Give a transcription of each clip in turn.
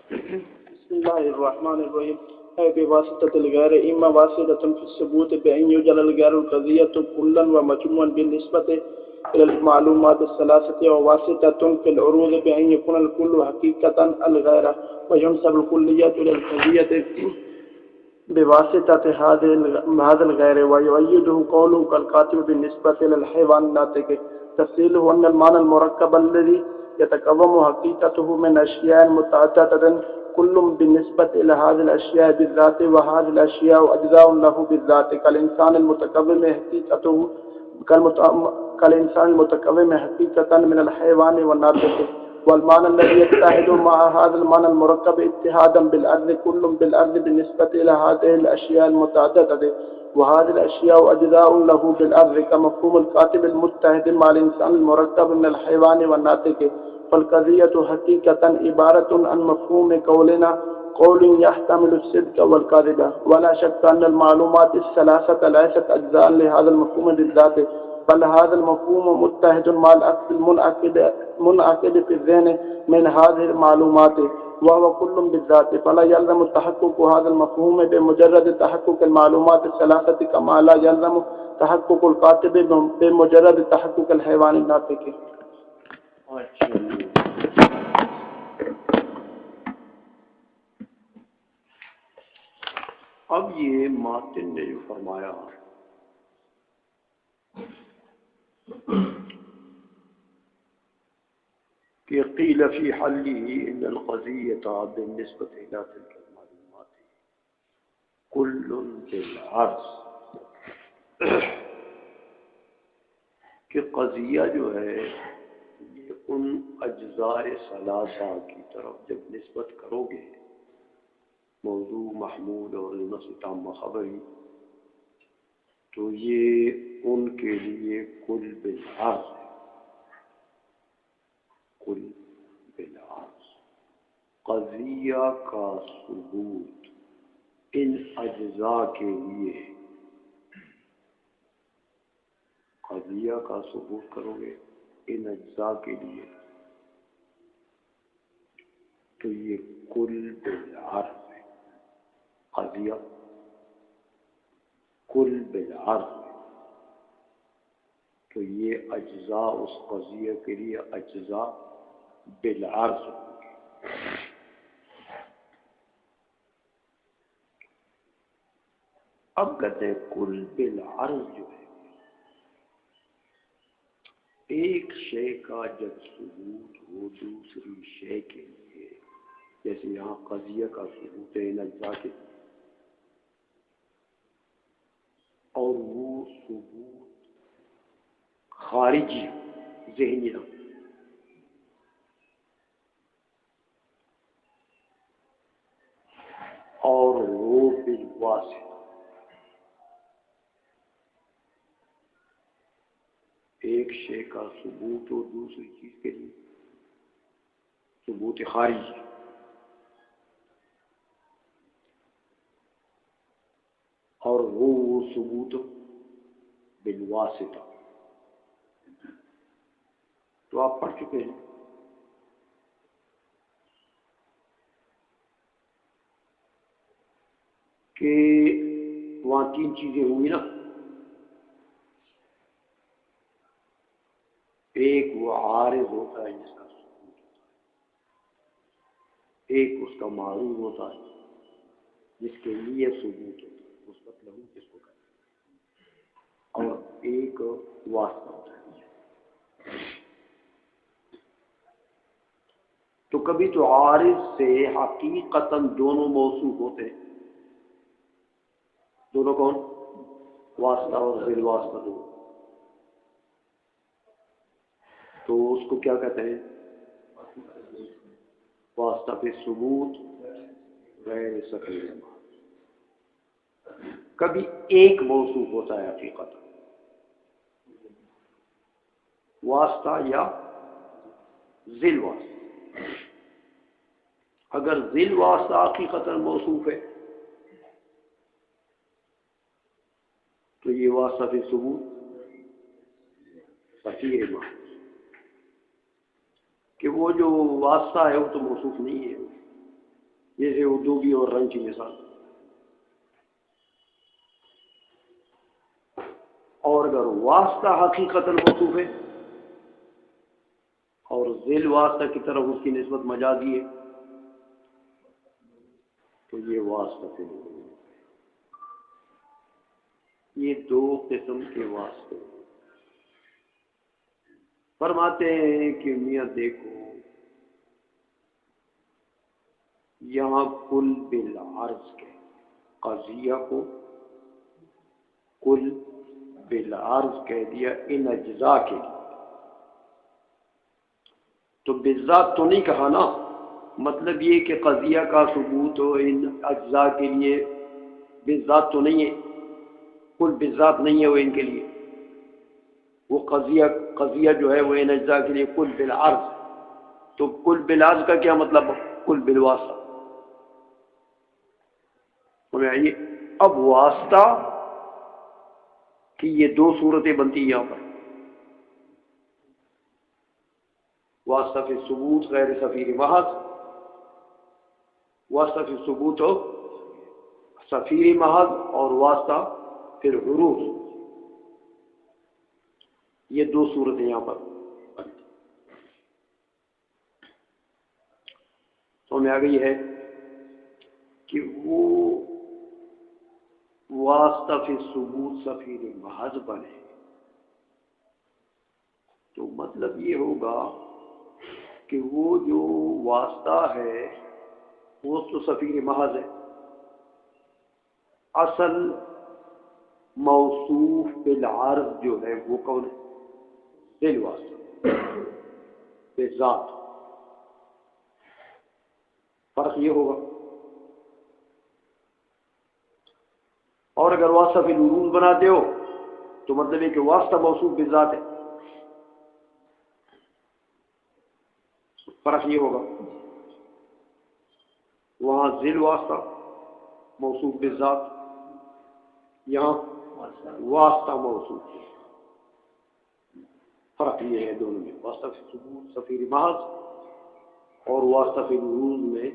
بسم الله الرحمن الرحيم. أي بواسطة الغير إما واسطة في الثبوت بأن يجعل الغير القضية كلا ومجموعا بالنسبة إلى المعلومات الثلاثة، وواسطة في العروض بأن يكون الكل حقيقة الغير وينسب الكلية إلى القضية بواسطة هذا الغير، ويؤيده قوله كالكاتب بالنسبة إلى الحيوان الناطق. تفصيله أن المعنى المركب الذي يتكون حقيقته من أشياء متعددة كل بالنسبة إلى هذه الأشياء بالذات، وهذه الأشياء أجزاء له بالذات، كالإنسان المتكون حقيقته كالإنسان المتكون حقيقة من الحيوان والناطق. والمعنى الذي يتحد مع هذا المعنى المركب اتحادا بالأرض كل بالأرض بالنسبة إلى هذه الأشياء المتعددة، وهذه الأشياء أجزاء له بالأرض، كمفهوم الكاتب المتحد مع الإنسان المركب من الحيوان والناطق. فالقضية حقيقة عبارة عن مفهوم قولنا قول يحتمل الصدق والكذب. ولا شك أن المعلومات الثلاثة ليست أجزاء لهذا المفهوم بالذات، بل هذا المفهوم متحد مع العقل المنعقد في الذهن من هذه المعلومات، وهو كل بالذات. فلا يلزم تحقق هذا المفهوم بمجرد تحقق المعلومات الثلاثة، كما لا يلزم تحقق الكاتب بمجرد تحقق الحيوان الناطق. اب یہ ماتن نے جو فرمایا کہ قیل فی حلی ان القضیۃ بالنسبۃ الی تلک المعلومات کل بالعرض، کہ قضیہ جو ہے یہ ان اجزاء ثلاثہ کی طرف جب نسبت کرو گے، موضوع، محمول اور نصب تام خبری، تو یہ ان کے لیے کل بالعرض ہے، کل بالعرض۔ قضیہ کا ثبوت ان اجزاء کے لیے، قضیہ کا ثبوت کرو گے ان اجزاء کے لیے، تو یہ کل بالعرض ہے۔ قضیہ کل بالعرض ہے، تو یہ اجزاء اس قضیہ کے لیے اجزاء بالعرض ہوں گے۔ اب کہتے ہیں کل بالعرض جو ہے، ایک شے کا جب ثبوت ہو دوسری شے کے لیے، جیسے یہاں قضیہ کا ثبوت ہے ان اجزاء کے لیے، اور وہ ثبوت خارجی ذہنی نہ، اور وہ بالواسطہ، ایک شے کا ثبوت ہو دوسری چیز کے لیے ثبوت خارجی، اور وہ ثبوت بالواسطہ۔ تو آپ پڑھ چکے ہیں کہ وہاں تین چیزیں ہوئی نا، ایک وہ عارض ہوتا ہے جس کا ثبوت ہوتا ہے، ایک اس کا معروض ہوتا ہے جس کے لیے ثبوت ہوتا ہے، مثبت لہو جس کو کہتے ہیں، اور ایک واسطہ ہوتا ہے۔ تو کبھی تو عارض سے حقیقتاً دونوں موصوف ہوتے ہیں، دونوں کون؟ واسطہ اور بالواسطہ دونوں، تو اس کو کیا کہتے ہیں؟ واسطہ پہ ثبوت غیر ثقیل۔ کبھی ایک موصوف ہوتا ہے حقیقت، واسطہ یا ذیل واسطہ۔ اگر ذیل واسطہ حقیقت موصوف ہے تو یہ واسطہ پہ ثبوت صحیح ہے، کہ وہ جو واسطہ ہے وہ تو موصوف نہیں ہے، دوبی اور رنگ کی مثال. اور اگر واسطہ حقیقت موصوف ہے اور ذیل واسطہ کی طرف اس کی نسبت مجازی ہے تو یہ واسطہ سے یہ دو قسم کے واسطے. فرماتے ہیں کہ میاں دیکھو یہاں کل بالعرض کے قضیہ کو کل بالعرض کہہ دیا ان اجزاء کے لیے، تو بالذات تو نہیں کہا نا. مطلب یہ کہ قضیہ کا ثبوت ہو ان اجزاء کے لیے بالذات تو نہیں ہے، کل بالذات نہیں ہے وہ ان کے لیے. وہ قضیہ جو ہے وہ ان اجزاء کے لیے کل بالعرض. تو کل بالعرض کا کیا مطلب؟ کل بالواسطہ. ہمیں آئیے اب واسطہ کی یہ دو صورتیں بنتی ہیں یہاں پر. واسطہ فی ثبوت غیر سفیر محض، واسطہ فی ثبوت ہو سفیر محض، اور واسطہ پھر حروف. یہ دو صورتیں یہاں پر. تو میں آ گئی ہے کہ وہ واسطہ فی ثبوت سفیر محض بنے تو مطلب یہ ہوگا کہ وہ جو واسطہ ہے وہ تو سفیر محض ہے. اصل موصوف بالعرض جو ہے وہ کون ہے؟ ذیل واسطہ بالذات. فرق یہ ہوگا. اور اگر واسطہ فی العروض بناتے ہو تو مطلب ہے کہ واسطہ موصوف بالذات ہے. فرق یہ ہوگا. وہاں ذیل واسطہ موصوف بالذات، یہاں واسطہ موصوف. فرق یہ ہے دونوں میں، واسطہ فی ثبوت سفیر محض اور واسطہ فی العروض میں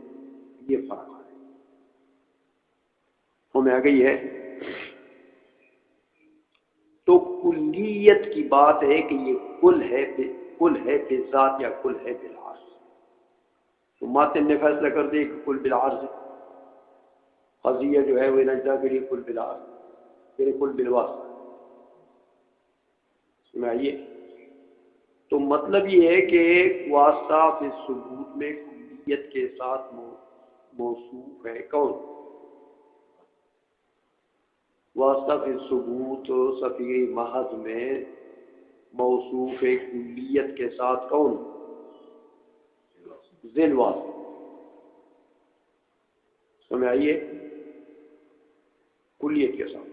یہ فرق ہے. ہمیں آ گئی ہے. تو کلیت کی بات ہے کہ یہ کل ہے بالذات یا کل ہے بالعرض. تو ماتن نے فیصلہ کر دیا کہ کل بالعرض ہے. قضیہ جو ہے وہ ان اجزاء کے لیے کل بالعرض پھر کل بالواسطہ. سنائیے تو مطلب یہ ہے کہ واسطہ فی ثبوت میں کلیت کے ساتھ موصوف ہے کون؟ واسطہ فی ثبوت سفیر محض میں موصوف ہے کلیت کے ساتھ کون؟ ذیل واسطہ. سمجھ آئیے کلیت کے ساتھ.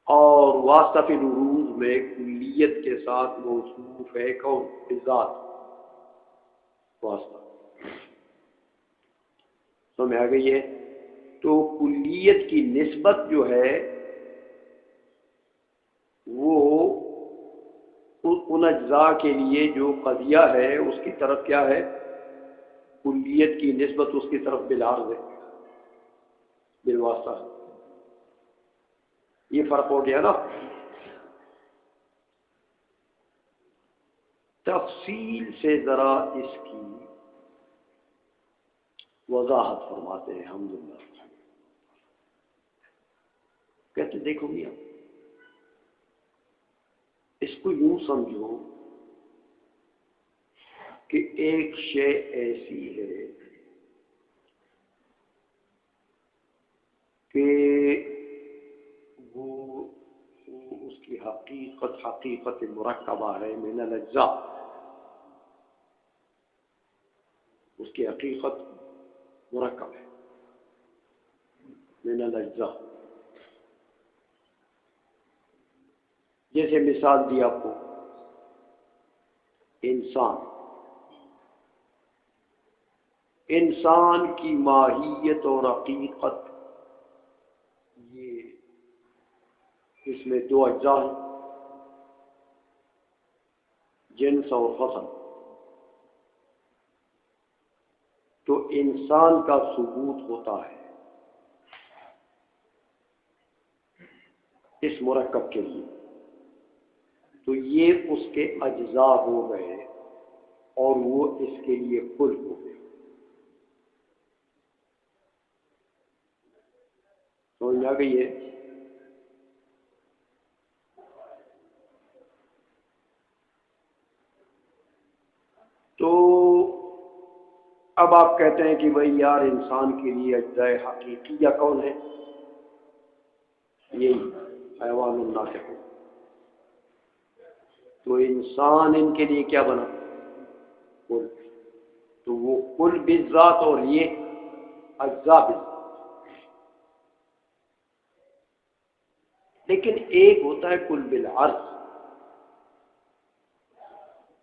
اور واسطہ فی العروض میں کلیت کے ساتھ موصوف ہے کون؟ بالذات واسطہ. سمجھ آ گئی ہے. تو کلیت کی نسبت جو ہے وہ ان اجزاء کے لیے جو قضیہ ہے اس کی طرف کیا ہے؟ کلیت کی نسبت اس کی طرف بالعرض ہے، بالواسطہ. یہ فرق ہو گیا نا. تفصیل سے ذرا اس کی وضاحت فرماتے ہیں الحمدللہ. کہتے دیکھو میاں اس کو یوں سمجھو کہ ایک شے ایسی ہے کہ وہ اس کی حقیقت مرکبہ ہے من الاجزاء. اس کی حقیقت مرکب ہے من الاجزاء. جیسے مثال دی آپ کو انسان کی ماہیت اور حقیقت، یہ اس میں دو اجزاء ہیں، جنس اور فصل. تو انسان کا ثبوت ہوتا ہے اس مرکب کے لیے، تو یہ اس کے اجزاء ہو گئے اور وہ اس کے لیے کل ہو گئے. سمجھ آ گئی ہے؟ تو اب آپ کہتے ہیں کہ بھائی یار انسان کے لیے اجزاء حقیقیہ کون ہے؟ یہی حیوان الناطق. تو انسان ان کے لیے کیا بنا؟ کل. تو وہ کل بالذات اور یہ اجزاء بالذات. لیکن ایک ہوتا ہے کل بالعرض،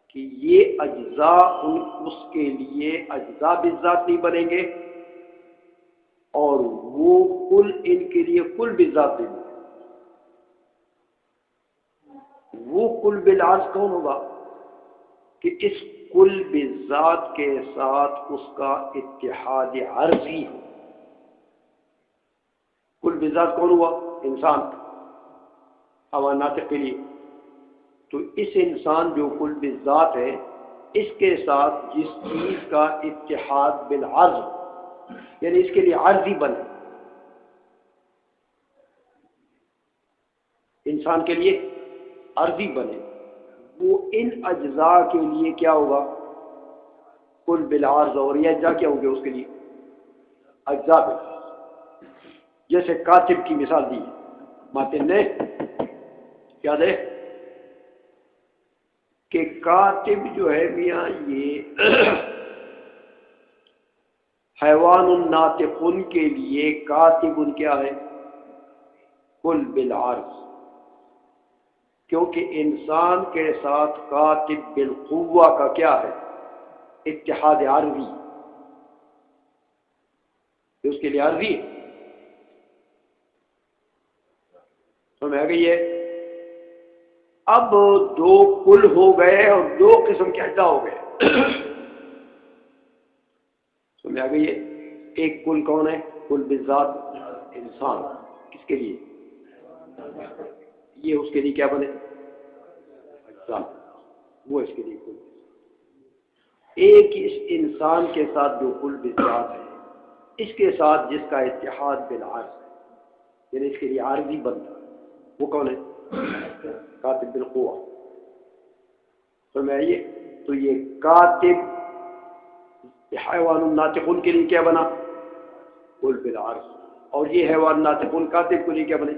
کہ یہ اجزاء اس کے لیے اجزاء بالذات نہیں بنیں گے اور وہ کل ان کے لیے کل بالذات نہیں بنیں گے. وہ کل بالعرض کون ہوگا؟ کہ اس کل بالذات کے ساتھ اس کا اتحاد عرضی ہو. کل بالذات کون ہوا؟ انسان حیوان ناطق کے لیے. تو اس انسان جو کل بالذات ہے اس کے ساتھ جس چیز کا اتحاد بالعرض، یعنی اس کے لیے عرضی بنے، انسان کے لیے عرضی بنے، وہ ان اجزاء کے لیے کیا ہوگا؟ کل بالعرض. اور یہ اجزاء کیا ہوں گے اس کے لیے؟ اجزاء بالعرض. جیسے کاتب کی مثال دی ماتن نے، یاد ہے کہ کاتب جو ہے میاں یہ حیوان الناطقن کے لیے کاتب کیا ہے؟ کل بالعرض. کیونکہ انسان کے ساتھ کاتب بالقوہ کا کیا ہے؟ اتحاد عرضی. اس کے لیے عرضی ہے. سمجھ آ گئی ہے؟ اب دو کل ہو گئے اور دو قسم کے اجزاء ہو گئے. سمجھ آ گئی ہے؟ ایک کل کون ہے؟ کل بالذات انسان. کس کے لیے؟ یہ اس کے لیے کیا بنے؟ اجزاء. وہ اس کے لیے کل. ایک اس انسان کے ساتھ جو کل بالذات ہے اس کے ساتھ جس کا اتحاد بالعرض ہے، یعنی اس کے لیے عارضی بنتا ہے، وہ کون ہے؟ کاتب بالقوہ. سمجھائیے؟ تو یہ کاتب حیوان الناطقون کے لیے کیا بنا؟ کل بالعرض. اور یہ حیوان ناطقون کاتب کے لیے کیا بنے؟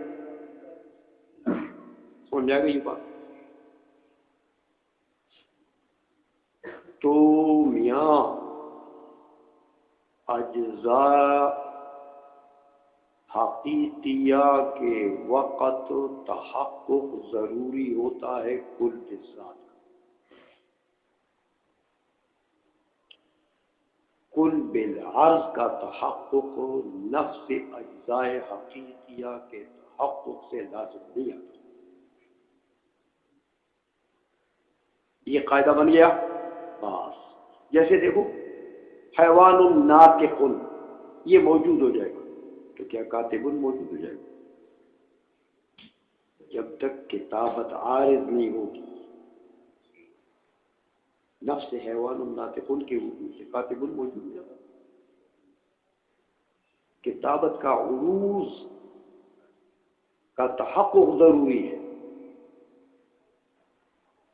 سمجھ آ گئی بات؟ تو میاں اجزاء حقیقیہ کے وقت تحقق ضروری ہوتا ہے کل بالذات کا. کل بالعرض کا تحقق نفس اجزاء حقیقیہ کے تحقق سے لازم نہیں آتا. یہ قاعدہ بن گیا. بس جیسے دیکھو حیوان الناطقن یہ موجود ہو جائے گا تو کیا کاتب موجود ہو جائے گا؟ جب تک کتابت عارض نہیں ہوگی نفس حیوان الناطقن کے وجود سے کاتب موجود ہو جائے گا. کتابت کا عروض کا تحقق ضروری ہے.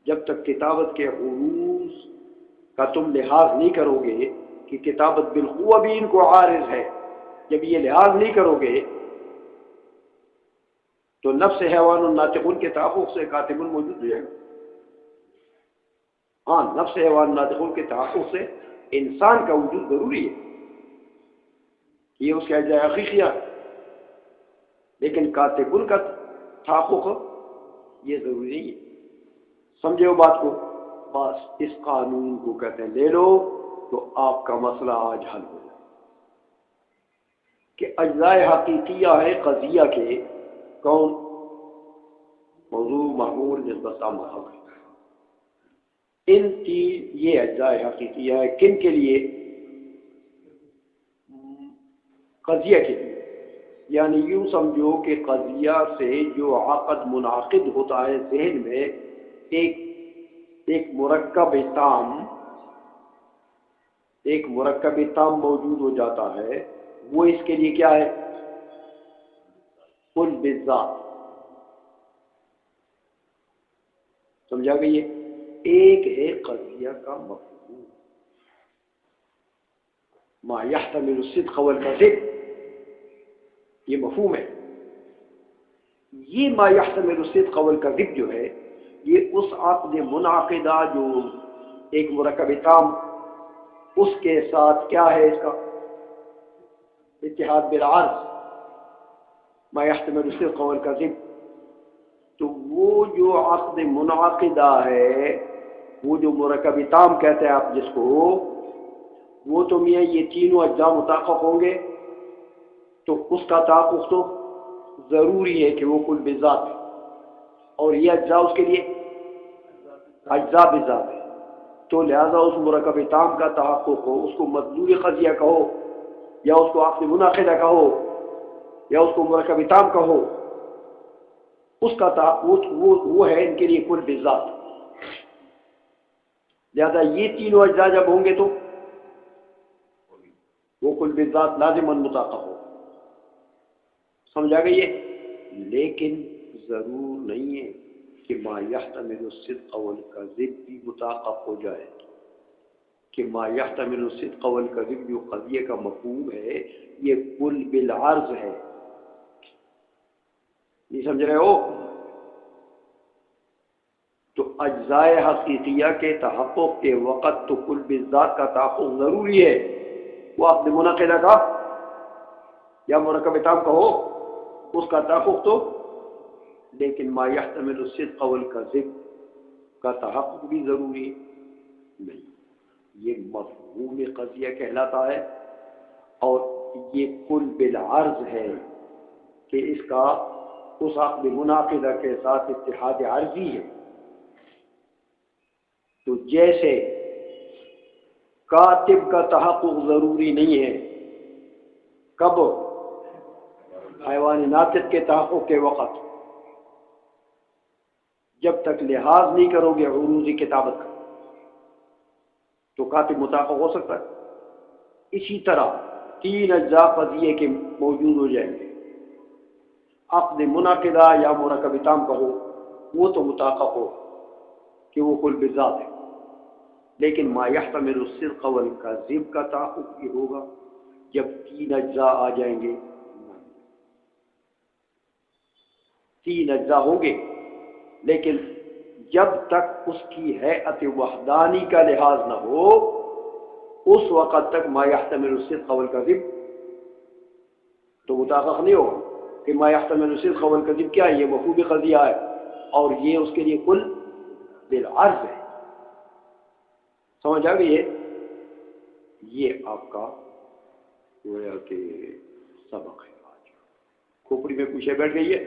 جب تک کتابت کے عروض کا تم لحاظ نہیں کرو گے کہ کتابت بالقوہ بھی ان کو عارض ہے، جب یہ لحاظ نہیں کرو گے تو نفس حیوان الناطقون کے تحقق سے کاتب موجود ہو جائے گا. ہاں نفس حیوان الناطقون کے تحقق سے انسان کا وجود ضروری ہے، یہ اس کا اجزاء حقیقیہ ہے. لیکن کاتب کا تحقق یہ ضروری نہیں ہے. سمجھے وہ بات کو؟ بس اس قانون کو کہتے ہیں لے لو تو آپ کا مسئلہ آج حل ہو جائے کہ اجزاء حقیقیہ ہے قضیہ کے کون؟ موضوع معمول نسبت محق. ان کی یہ اجزاء حقیقیہ ہے کن کے لیے؟ قضیہ کے لیے، یعنی یوں سمجھو کہ قضیہ سے جو عقد منعقد ہوتا ہے ذہن میں ایک مرکب تام موجود ہو جاتا ہے، وہ اس کے لیے کیا ہے؟ کل بالذات. سمجھا گئی ہے؟ ایک ہے قضیہ کا مفہوم ما يحتمل الصدق والكذب، یہ مفہوم ہے. یہ ما يحتمل الصدق والكذب جو ہے یہ اس عقد منعقدہ جو ایک مرکب تام اس کے ساتھ کیا ہے، اس کا اتحاد بالعرض ما يحتمل الصدق والكذب. تو وہ جو عقد منعقدہ ہے، وہ جو مرکب تام کہتے ہیں آپ جس کو، وہ تو میاں یہ تینوں اجزاء متحقق ہوں گے تو اس کا تحقق تو ضروری ہے کہ وہ کل بذات ہے، اور یہ اجزاء اس کے لیے اجزاء بذات ہے. تو لہذا اس مرکب تام کا تحقق ہو، اس کو مطلوب قضیہ کہو یا اس کو عقد منعقدہ کہو یا اس کو مرکب تام کہو، اس کا تحقق وہ ہے ان کے لیے کل بذات. لہذا یہ تینوں اجزاء جب ہوں گے تو وہ کل بذات لازماً متحقق ہو. سمجھا گئی ہے؟ لیکن ضرور نہیں ہے کہ ما يحتمل الصدق والكذب بھی متحقق ہو جائے، کہ ما يحتمل الصدق والكذب جو قضیہ کا مفہوم ہے یہ کل بالعرض ہے. نہیں سمجھ رہے ہو؟ تو اجزاء حقیقیہ کے تحقق کے وقت تو کل بالذات کا تحقق ضروری ہے، وہ عقد منعقدہ کا یا مرکب تام کا ہو اس کا تحقق تو. لیکن ما يحتمل الصدق والكذب کا تحقق بھی ضروری نہیں. یہ مفہوم قضیہ کہلاتا ہے، اور یہ کل بالعرض ہے کہ اس کا اس عقد منعقدہ کے ساتھ اتحاد عرضی ہے. تو جیسے کاتب کا تحقق ضروری نہیں ہے، کب؟ حیوان ناطق کے تحقق کے وقت، جب تک لحاظ نہیں کرو گے عروض کتابت کا تو کاتب متحقق ہو سکتا ہے. اسی طرح تین اجزاء قضیے کے موجود ہو جائیں گے، عقد منعقدہ یا مرکب تام کا ہو وہ تو متحقق ہو کہ وہ کل بذات ہے. لیکن ما يحتمل الصدق والكذب کا تحقق بھی ہوگا جب تین اجزاء آ جائیں گے. تین اجزاء ہوں گے لیکن جب تک اس کی ہیئت وحدانی کا لحاظ نہ ہو اس وقت تک ما يحتمل الصدق والكذب تو متحقق نہیں ہوگا. کہ ما يحتمل الصدق والكذب کیا ہے؟ یہ مفہوم قضیہ ہے اور یہ اس کے لیے کل بالعرض ہے. سمجھ آ گئی ہے؟ یہ آپ کا گویا کہ سبق ہے. آج کھوپڑی میں پوچھے بیٹھ گئی ہے،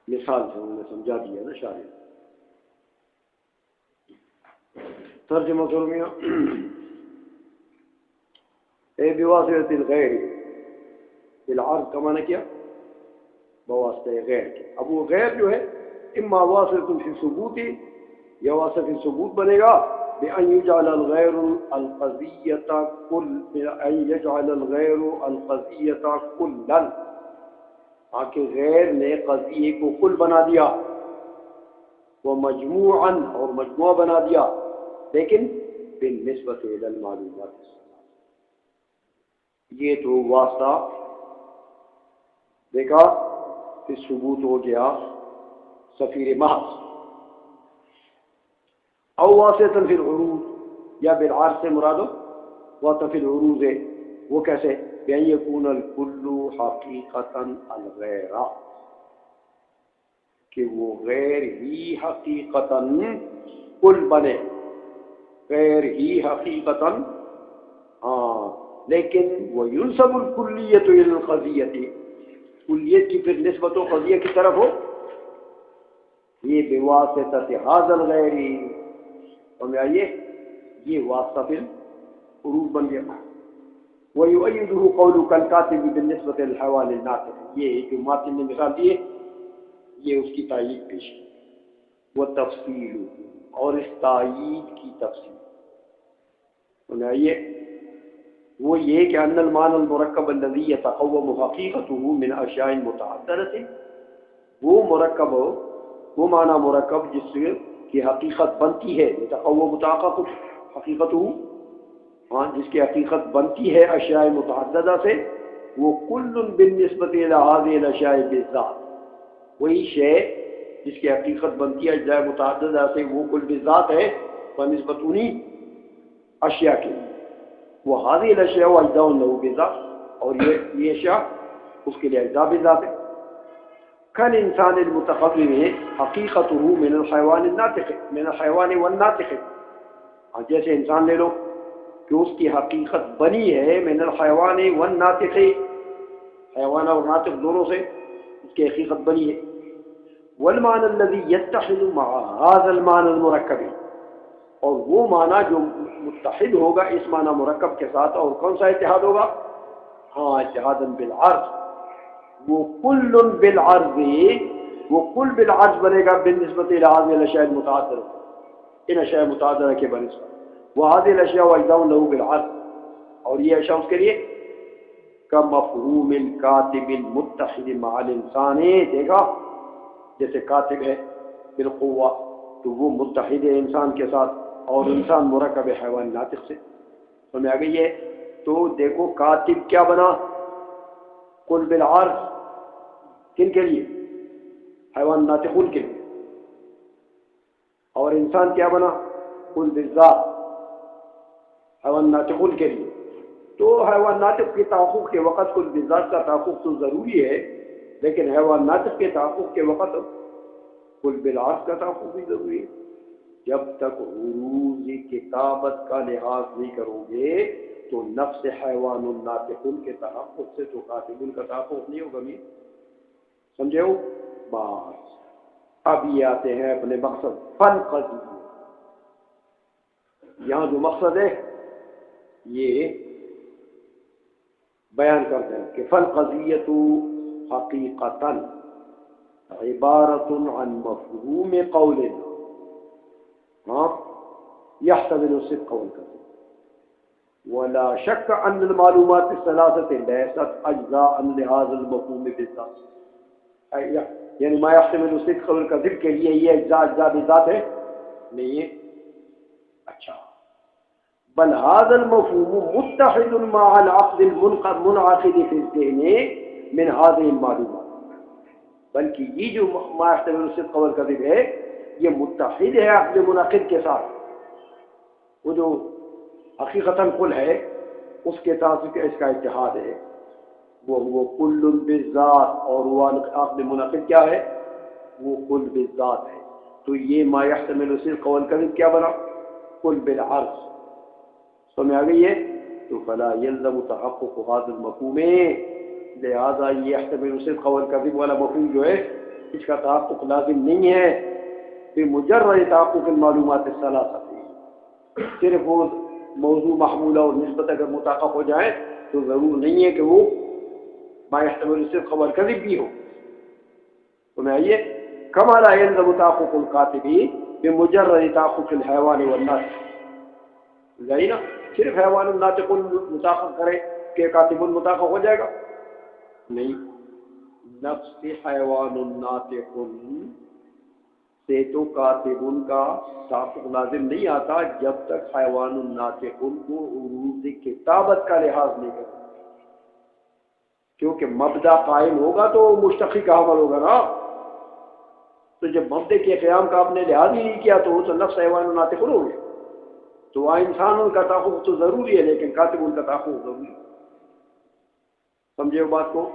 مثال سے انہوں نے سمجھا دیا نا شاعر. ترجمہ کرو میاں. اے بواسطۃ الغیر، بالعرض کا معنی کیا؟ بواسطہ غیر کے. اب وہ غیر جو ہے اما واسطۃ فی ثبوت یا واسطہ فی ثبوت بنے گا بأن يجعل الغیر القضیۃ بأن يجعل الغیر القضیۃ کلا، کہ غیر نے قضیے کو کل بنا دیا، وہ مجموعا اور مجموعہ بنا دیا، لیکن بالنسبت الی المعلومات. یہ تو واسطہ دیکھا پھر ثبوت ہو گیا سفیر محض. او واسطہ فی العروض، یا بالعرض سے مراد واسطہ فی العروض ہے. وہ کیسے؟ بأن يكون الكل حقیقتاً الغیر، کہ وہ غیر ہی حقیقتاً کل بنے، غیر ہی حقیقتاً. لیکن وَيُنْسَبُ الْكُلِّيَّةُ إِلَى الْقَضِيَّةِ، کلیت کی پھر نسبت و قضیہ کی طرف ہو. یہ بواسطۃ ھذا الغیر، اور میں آئیے یہ واسطہ پھر عروض بن گیا. وَيُؤَيِّدُهُ قَوْلُكَ الْكَاتِبِ بِالنِّسْبَةِ لِلْحَيْوَانِ النَّاطِقِ، یہ جو ماتن نے مثال دیے یہ اس کی تائید پیش کی. وَتَفْصِيلُ، اور اس تائید کی تفصیل سنائیے وہ یہ کہ ان المعنى المرکب الذي يتقوم حقیقته من اشیاء متعددۃ، وہ مرکب وہ معنی مرکب جس کی حقیقت بنتی ہے، يتقوم حقیقته، ہاں جس کی حقیقت بنتی ہے اشیاء متعددہ سے، وہ کل بالنسبۃ الی هذه الاشیاء بالذات، وہی شے جس کی حقیقت بنتی ہے اجزاء متعددہ سے وہ کل بالذات ہے بنسبت انہی اشیاء کے لیے. وہ هذه الاشیاء اجزاء له بالذات، اور یہ اشیاء اس کے لیے اجزاء بالذات ہے. کل انسان المتقوم حقیقته من الحیوان الناطق من الحیوان والناطق، جیسے انسان لے لو کہ اس کی حقیقت بنی ہے من الحیوان والناطق، حیوان اور ناطق دونوں سے اس کی حقیقت بنی ہے. والمعنى الذي يتحد مع هذا المعنى المركب، اور وہ معنی جو متحد ہوگا اس معنی مرکب کے ساتھ، اور کون سا اتحاد ہوگا؟ ہاں اتحادا بالعرض، وہ کل بالعرض، وہ کل بالعرض بنے گا بالنسبت الى هذه الاشیاء المتعددہ، ان اشیاء متعددہ کے بنسبت. وهذه الاشیاء اجزاء له بالعرض، اور یہ اشیاء اس کے لیے کمفہوم الکاتب المتحد مع الانسان، دیکھا جیسے کاتب ہے بالقوہ تو وہ متحد ہے انسان کے ساتھ، اور انسان مرکب حیوان ناطق سے. سمجھ آ گئی ہے؟ تو دیکھو کاتب کیا بنا؟ قل بالعرض، کن کے لیے؟ حیوان ناطقون کے لیے. اور انسان کیا بنا؟ قل بالذات، حیوان ناطقون کے لیے. تو حیوان ناطق کے تحقق کے وقت قل بالذات کا تحقق تو ضروری ہے، لیکن حیوان ناطق کے تحقق کے وقت قل بالعرض کا تحقق بھی ضروری ہے. جب تک عروض کتابت کا لحاظ نہیں کرو گے تو نفس حیوان الناطقون کے تحقق سے تو کاتبون کا تحقق نہیں ہوگا. بھی سمجھے ہو بات؟ اب یہ آتے ہیں اپنے مقصد فن قضیہ. یہاں جو مقصد ہے یہ بیان کرتے ہیں کہ فن قضیۃ حقیقتاً عبارت عن مفہوم قولنا يحتمل الصدق والكذب ولا شك ان المعلومات الثلاثه ليست اجزاء لهذا المفهوم بالذات. یعنی ما يحتمل الصدق والكذب کے لیے یہ اجزاء بالذات ہے نہیں ہے. اچھا بل هذا المفهوم متحد مع العقد المنعقد في الذهن من هذه المعلومات، بلکہ یہ جو ما يحتمل الصدق والكذب ہے یہ متحد ہے عقد منعقد کے ساتھ. وہ جو حقیقتاً کل ہے اس کے ساتھ اس کا اتحاد ہے، وہ کل بالذات، اور وہ عقد منعقد کیا ہے؟ وہ کل بالذات ہے. تو یہ ما يحتمل الصدق والكذب کیا بنا؟ کل بالعرض. سمجھ آ گئی ہے؟ تو فلا يلزم تحقق هذا المفہوم، لہذا یہ يحتمل الصدق والكذب والا مفہوم جو ہے اس کا تحقق لازم نہیں ہے بمجرد تحقق المعلومات الثلاثہ. صرف وہ موضوع محمولہ اور نسبت اگر متحقق ہو جائے تو ضرور نہیں ہے کہ وہ ما يحتمل الصدق والكذب بھی ہو. سمجھ آئیے؟ كما لا يلزم تحقق الكاتب بمجرد تحقق الحيوان والناس. صحیح نا؟ صرف حیوان الناطق متحقق کرے کہ کاتب متحقق ہو جائے گا؟ نہیں. نفس حیوان الناطق سے تو کاتب کا تحقق لازم نہیں آتا جب تک حیوان الناطق کو عروض کتابت کا لحاظ نہیں کرتا، کیونکہ مبدا قائم ہوگا تو مشتقی کا عمل ہوگا نا. تو جب مبدے کے قیام کا آپ نے لحاظ ہی نہیں کیا تو وہ تو نفس حیوان الناطق ہو گیا. تو وہاں انسانوں کا تحقق تو ضروری ہے لیکن کاتب ان کا تحقق ضروری ہے. سمجھے بات کو؟